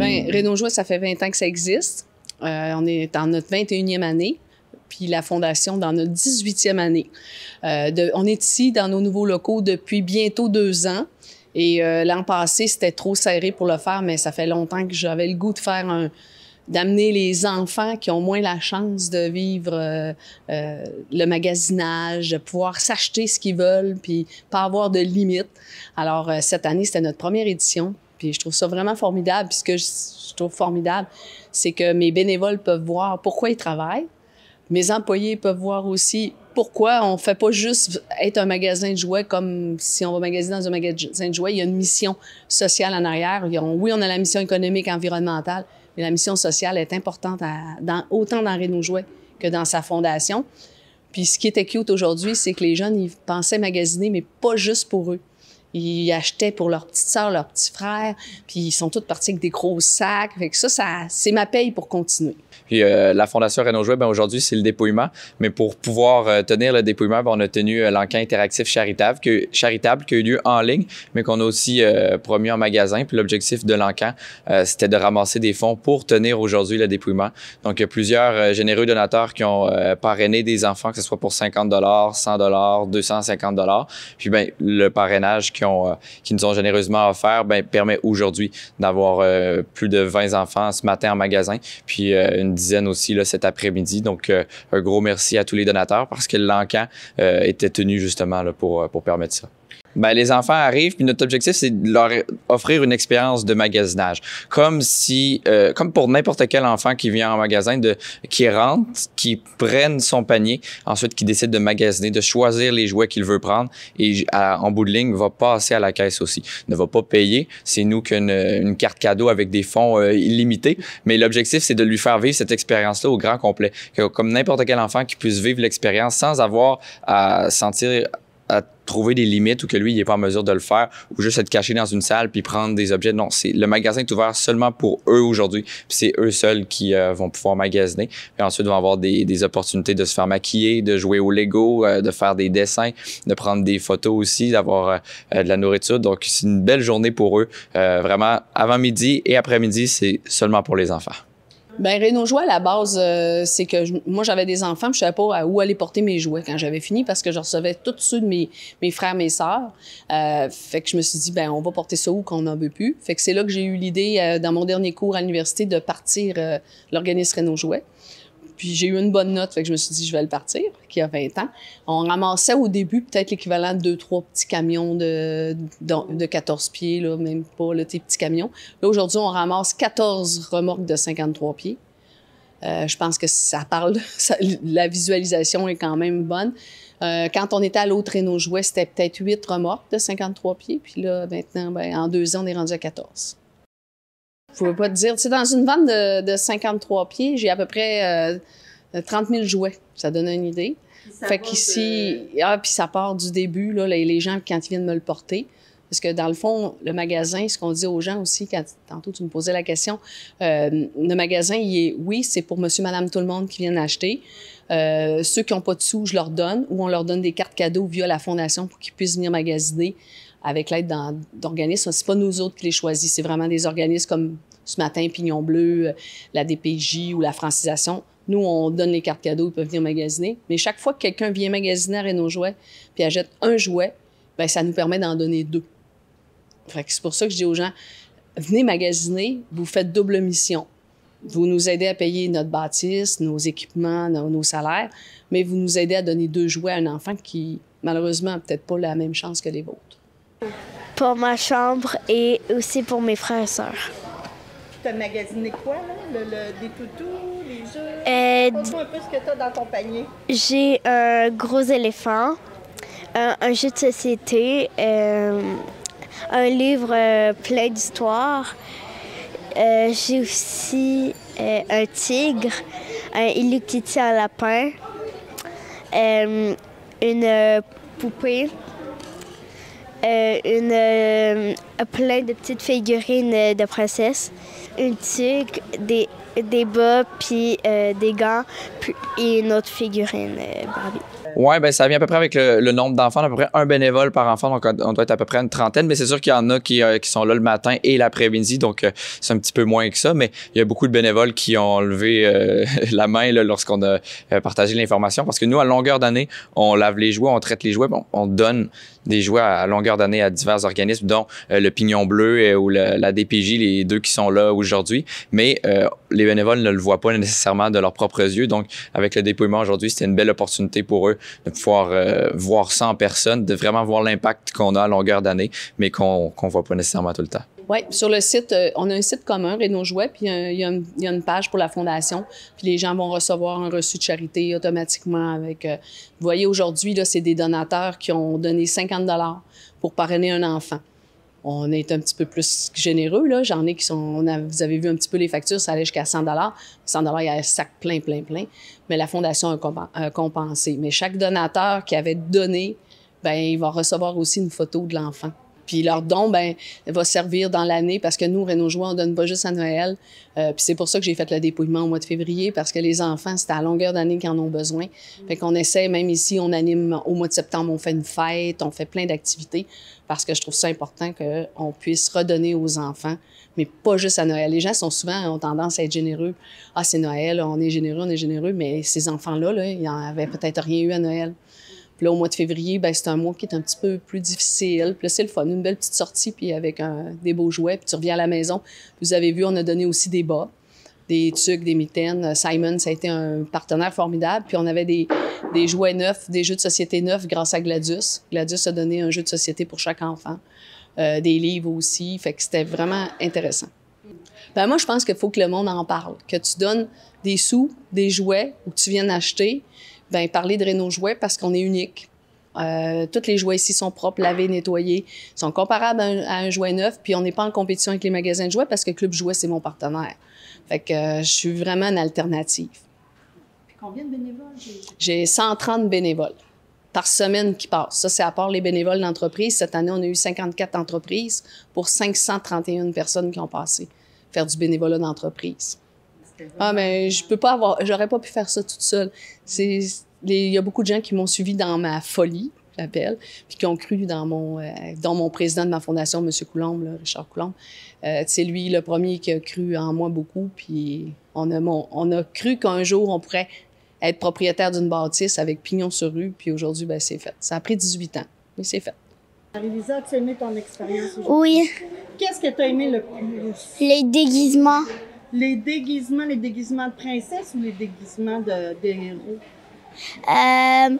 Bien, Réno Jouet, ça fait 20 ans que ça existe. On est dans notre 21e année, puis la Fondation dans notre 18e année. On est ici dans nos nouveaux locaux depuis bientôt 2 ans. Et l'an passé, c'était trop serré pour le faire, mais ça fait longtemps que j'avais le goût de faire d'amener les enfants qui ont moins la chance de vivre le magasinage, de pouvoir s'acheter ce qu'ils veulent, puis pas avoir de limites. Alors, cette année, c'était notre première édition. Puis je trouve ça vraiment formidable. Puis ce que je trouve formidable, c'est que mes bénévoles peuvent voir pourquoi ils travaillent. Mes employés peuvent voir aussi pourquoi on ne fait pas juste être un magasin de jouets comme si on va magasiner dans un magasin de jouets. Il y a une mission sociale en arrière. Oui, on a la mission économique, environnementale, mais la mission sociale est importante autant dans Réno Jouet que dans sa fondation. Puis ce qui était cute aujourd'hui, c'est que les jeunes, ils pensaient magasiner, mais pas juste pour eux. Ils achetaient pour leur petite sœur, leur petit frère, puis ils sont tous partis avec des gros sacs. Fait que ça c'est ma paye pour continuer. Puis la Fondation Réno Jouet, aujourd'hui, c'est le dépouillement. Mais pour pouvoir tenir le dépouillement, on a tenu l'encan interactif charitable qui a eu lieu en ligne, mais qu'on a aussi promis en magasin. Puis l'objectif de l'encan, c'était de ramasser des fonds pour tenir aujourd'hui le dépouillement. Donc, il y a plusieurs généreux donateurs qui ont parrainé des enfants, que ce soit pour 50 $, 100 $, 250 $. Puis, bien, le parrainage qui nous ont généreusement offert permet aujourd'hui d'avoir plus de 20 enfants ce matin en magasin, puis une dizaine aussi là, cet après-midi. Donc, un gros merci à tous les donateurs parce que l'encan était tenu justement là, pour permettre ça. Bien, les enfants arrivent, puis notre objectif, c'est de leur offrir une expérience de magasinage. Comme pour n'importe quel enfant qui vient en magasin, qui rentre, qui prenne son panier, ensuite qui décide de magasiner, de choisir les jouets qu'il veut prendre et en bout de ligne, va passer à la caisse aussi. Ne va pas payer. C'est nous qui avons une carte cadeau avec des fonds illimités, mais l'objectif, c'est de lui faire vivre cette expérience-là au grand complet. Comme n'importe quel enfant qui puisse vivre l'expérience sans avoir à trouver des limites ou que lui, il n'est pas en mesure de le faire ou juste être caché dans une salle puis prendre des objets. Non, le magasin est ouvert seulement pour eux aujourd'hui. Puis c'est eux seuls qui vont pouvoir magasiner. Puis ensuite, vont avoir des opportunités de se faire maquiller, de jouer au Lego, de faire des dessins, de prendre des photos aussi, d'avoir de la nourriture. Donc, c'est une belle journée pour eux. Vraiment, avant midi et après-midi, c'est seulement pour les enfants. Bien, Réno Jouet, à la base, c'est que moi, j'avais des enfants, puis je ne savais pas où aller porter mes jouets quand j'avais fini parce que je recevais tous ceux de mes frères, mes sœurs. Fait que je me suis dit, bien, on va porter ça où qu'on n'en veut plus. Fait que c'est là que j'ai eu l'idée, dans mon dernier cours à l'université, de partir l'organisme Réno Jouet. Puis j'ai eu une bonne note, fait que je me suis dit, je vais le partir, qui a 20 ans. On ramassait au début peut-être l'équivalent de 2-3 petits camions de 14 pieds, là, même pas, là, tes petits camions. Là, aujourd'hui, on ramasse 14 remorques de 53 pieds. Je pense que ça parle, la visualisation est quand même bonne. Quand on était à l'autre Réno Jouet, c'était peut-être 8 remorques de 53 pieds. Puis là, maintenant, bien, en 2 ans, on est rendu à 14. Je ne pouvais pas te dire. Tu sais, dans une vanne de 53 pieds, j'ai à peu près 30 000 jouets. Ça donne une idée. Fait qu'ici, puis ça part du début, là, les gens, quand ils viennent me le porter. Parce que dans le fond, le magasin, ce qu'on dit aux gens aussi, tantôt tu me posais la question, le magasin, c'est pour monsieur, madame, tout le monde qui viennent acheter. Ceux qui n'ont pas de sous, je leur donne, ou on leur donne des cartes cadeaux via la Fondation pour qu'ils puissent venir magasiner avec l'aide d'organismes. C'est pas nous autres qui les choisissent, c'est vraiment des organismes comme ce matin, Pignon Bleu, la DPJ ou la Francisation. Nous, on donne les cartes cadeaux, ils peuvent venir magasiner. Mais chaque fois que quelqu'un vient magasiner à Réno Jouet puis achète un jouet, bien, ça nous permet d'en donner 2. Fait que c'est pour ça que je dis aux gens, venez magasiner, vous faites double mission. Vous nous aidez à payer notre bâtisse, nos équipements, nos salaires, mais vous nous aidez à donner 2 jouets à un enfant qui, malheureusement, n'a peut-être pas la même chance que les vôtres. Pour ma chambre et aussi pour mes frères et sœurs. Tu as magasiné quoi, là? Des toutous, des jeux? Montre-moi un peu ce que tu as dans ton panier. J'ai un gros éléphant, un jeu de société, un livre plein d'histoires. J'ai aussi un tigre, un Hello Kitty en lapin, une poupée, plein de petites figurines de princesses, une tuque, des bas, puis des gants, puis une autre figurine Barbie. Oui, ben ça vient à peu près avec le nombre d'enfants, à peu près un bénévole par enfant, donc on doit être à peu près une trentaine, mais c'est sûr qu'il y en a qui sont là le matin et l'après-midi, donc c'est un petit peu moins que ça, mais il y a beaucoup de bénévoles qui ont levé la main là, lorsqu'on a partagé l'information, parce que nous, à longueur d'année, on lave les jouets, on traite les jouets, on donne des jouets à longueur d'année à divers organismes, dont le Pignon Bleu ou la DPJ, les deux qui sont là aujourd'hui. Mais les bénévoles ne le voient pas nécessairement de leurs propres yeux. Donc, avec le dépouillement aujourd'hui, c'était une belle opportunité pour eux de pouvoir voir ça en personne, de vraiment voir l'impact qu'on a à longueur d'année, mais qu'on ne voit pas nécessairement tout le temps. Oui, sur le site, on a un site commun, Réno Jouet, puis il y a une page pour la fondation. Puis les gens vont recevoir un reçu de charité automatiquement avec... vous voyez, aujourd'hui, là, c'est des donateurs qui ont donné 50 $ pour parrainer un enfant. On est un petit peu plus généreux, là. J'en ai qui sont... vous avez vu un petit peu les factures, ça allait jusqu'à 100 $. 100 $, il y a un sac plein. Mais la fondation a compensé. Mais chaque donateur qui avait donné, bien, il va recevoir aussi une photo de l'enfant. Puis leur don, ben, va servir dans l'année parce que nous, Réno Jouet, on donne pas juste à Noël. Puis c'est pour ça que j'ai fait le dépouillement au mois de février, parce que les enfants, c'est à longueur d'année qu'ils en ont besoin. Fait qu'on essaie, même ici, on anime au mois de septembre, on fait une fête, on fait plein d'activités, parce que je trouve ça important qu'on puisse redonner aux enfants, mais pas juste à Noël. Les gens ont tendance à être généreux. Ah, c'est Noël, on est généreux, mais ces enfants-là, là, ils n'en avaient peut-être rien eu à Noël. Puis là, au mois de février, ben, c'est un mois qui est un petit peu plus difficile. Puis là, c'est le fun, une belle petite sortie, puis avec des beaux jouets. Puis tu reviens à la maison. Puis vous avez vu, on a donné aussi des bas, des tucs, des mitaines. Simon, ça a été un partenaire formidable. Puis on avait des jouets neufs, des jeux de société neufs grâce à Gladius. Gladius a donné un jeu de société pour chaque enfant. Des livres aussi. Fait que c'était vraiment intéressant. Ben moi, je pense qu'il faut que le monde en parle. Que tu donnes des sous, des jouets, ou que tu viennes acheter. Bien, parler de Réno Jouet parce qu'on est unique. Tous les jouets ici sont propres, lavés, nettoyés, sont comparables à un jouet neuf, puis on n'est pas en compétition avec les magasins de jouets parce que Club Jouet, c'est mon partenaire. Fait que je suis vraiment une alternative. Puis combien de bénévoles? J'ai 130 bénévoles par semaine qui passent. Ça, c'est à part les bénévoles d'entreprise. Cette année, on a eu 54 entreprises pour 531 personnes qui ont passé faire du bénévolat d'entreprise. Ah, mais je peux pas j'aurais pas pu faire ça toute seule. Il y a beaucoup de gens qui m'ont suivi dans ma folie, j'appelle, puis qui ont cru dans mon président de ma fondation, M. Coulombe, là, Richard Coulombe. C'est lui le premier qui a cru en moi beaucoup, puis on a cru qu'un jour on pourrait être propriétaire d'une bâtisse avec pignon sur rue, puis aujourd'hui, ben, c'est fait. Ça a pris 18 ans, mais c'est fait. Marie-Lisa, as-tu aimé ton expérience aujourd'hui? Oui. Qu'est-ce que tu as aimé le plus? Les déguisements. Les déguisements de princesse ou les déguisements de héros? Un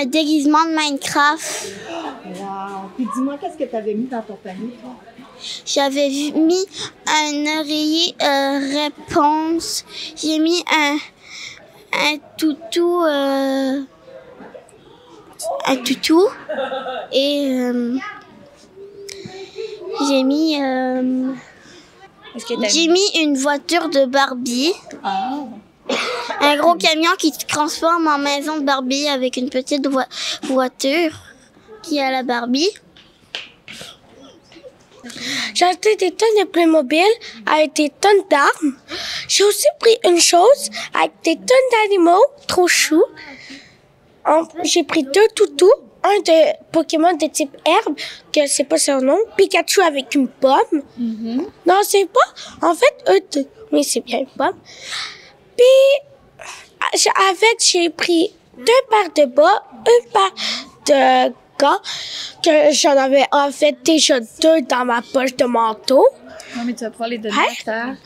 déguisement de Minecraft. Wow! Puis dis-moi, qu'est-ce que tu avais mis dans ton panier, toi? J'avais mis un oreiller réponse. J'ai mis un toutou. Un toutou. Et j'ai mis. J'ai mis une voiture de Barbie. Ah! Un gros camion qui se transforme en maison de Barbie avec une petite voiture qui a la Barbie. J'ai acheté des tonnes de Playmobil avec des tonnes d'armes. J'ai aussi pris une chose avec des tonnes d'animaux trop choux. J'ai pris 2 toutous. Un de Pokémon de type herbe, que c'est pas son nom. Pikachu avec une pomme. Mm-hmm. Non, c'est pas. En fait, oui, c'est bien une pomme. Puis, j'ai pris 2 paires de bas, une paire de gants, que j'en avais en fait déjà 2 dans ma poche de manteau. Non, mais tu vas pouvoir les donner à terre.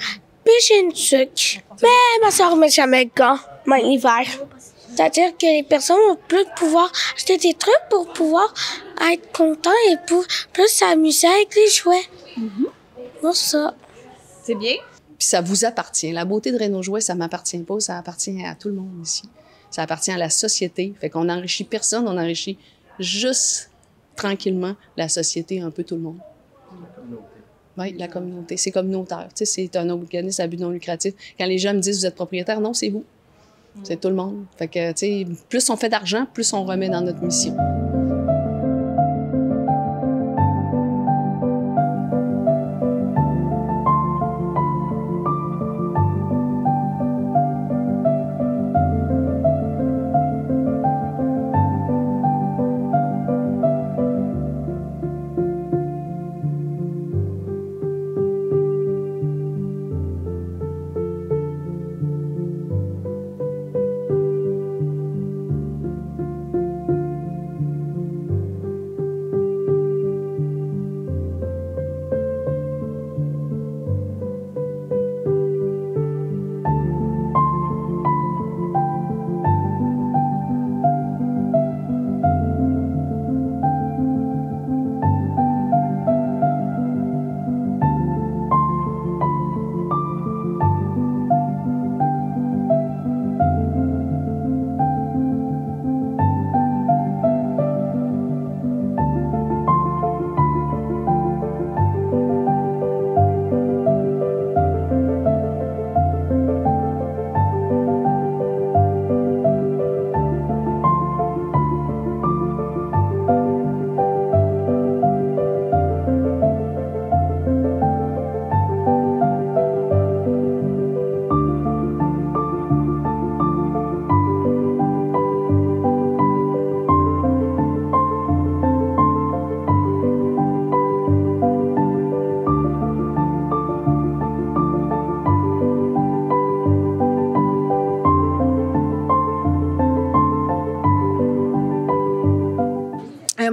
Puis j'ai une tuque. Mais ma soeur met jamais de gants, même l'hiver. C'est-à-dire que les personnes ont plus de pouvoir acheter des trucs pour pouvoir être contents et pour plus s'amuser avec les jouets. Pour ça. C'est bien. Puis ça vous appartient. La beauté de Réno Jouet, ça m'appartient pas, ça appartient à tout le monde ici. Ça appartient à la société. Fait qu'on n'enrichit personne, on enrichit juste tranquillement la société, un peu tout le monde. Oui, la communauté. C'est communautaire. Tu sais, c'est un organisme à but non lucratif. Quand les gens me disent « Vous êtes propriétaire », non, c'est vous. C'est tout le monde. Fait que, tu sais, plus on fait d'argent, plus on remet dans notre mission.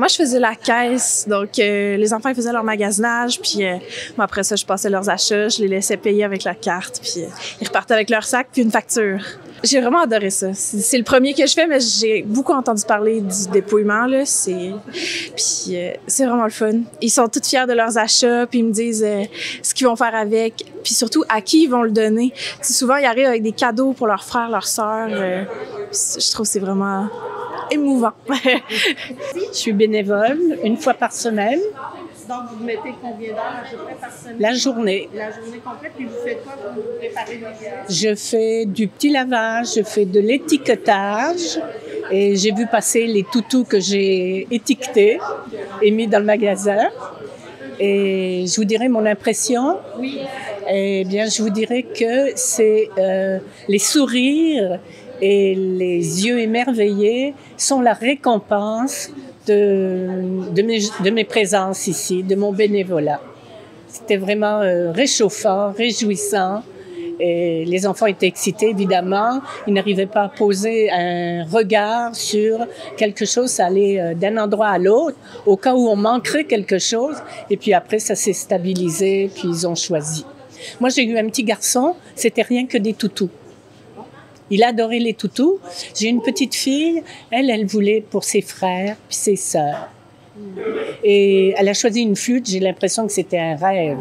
Moi, je faisais la caisse. Donc, les enfants ils faisaient leur magasinage. Puis, moi, après ça, je passais leurs achats. Je les laissais payer avec la carte. Puis, ils repartaient avec leur sac puis une facture. J'ai vraiment adoré ça. C'est le premier que je fais, mais j'ai beaucoup entendu parler du dépouillement, là. Puis, c'est vraiment le fun. Ils sont tous fiers de leurs achats. Puis, ils me disent ce qu'ils vont faire avec. Puis, surtout, à qui ils vont le donner. T'sais, souvent, ils arrivent avec des cadeaux pour leurs frères, leurs sœurs. Je trouve que c'est vraiment émouvant. Je suis bénévole une fois par semaine. Donc, vous mettez combien d'heures à peu près par semaine? La journée. La journée complète, puis vous faites quoi pour vous préparer les pièces? Je fais du petit lavage, je fais de l'étiquetage et j'ai vu passer les toutous que j'ai étiquetés et mis dans le magasin. Et je vous dirais mon impression. Oui. Eh bien, je vous dirais que c'est les sourires et les yeux émerveillés sont la récompense de mes présences ici, de mon bénévolat. C'était vraiment réchauffant, réjouissant. Et les enfants étaient excités, évidemment. Ils n'arrivaient pas à poser un regard sur quelque chose. Ça allait d'un endroit à l'autre, au cas où on manquerait quelque chose. Et puis après, ça s'est stabilisé, puis ils ont choisi. Moi, j'ai eu un petit garçon, c'était rien que des toutous. Il adorait les toutous. J'ai une petite fille, elle voulait pour ses frères puis ses sœurs. Et elle a choisi une flûte, j'ai l'impression que c'était un rêve.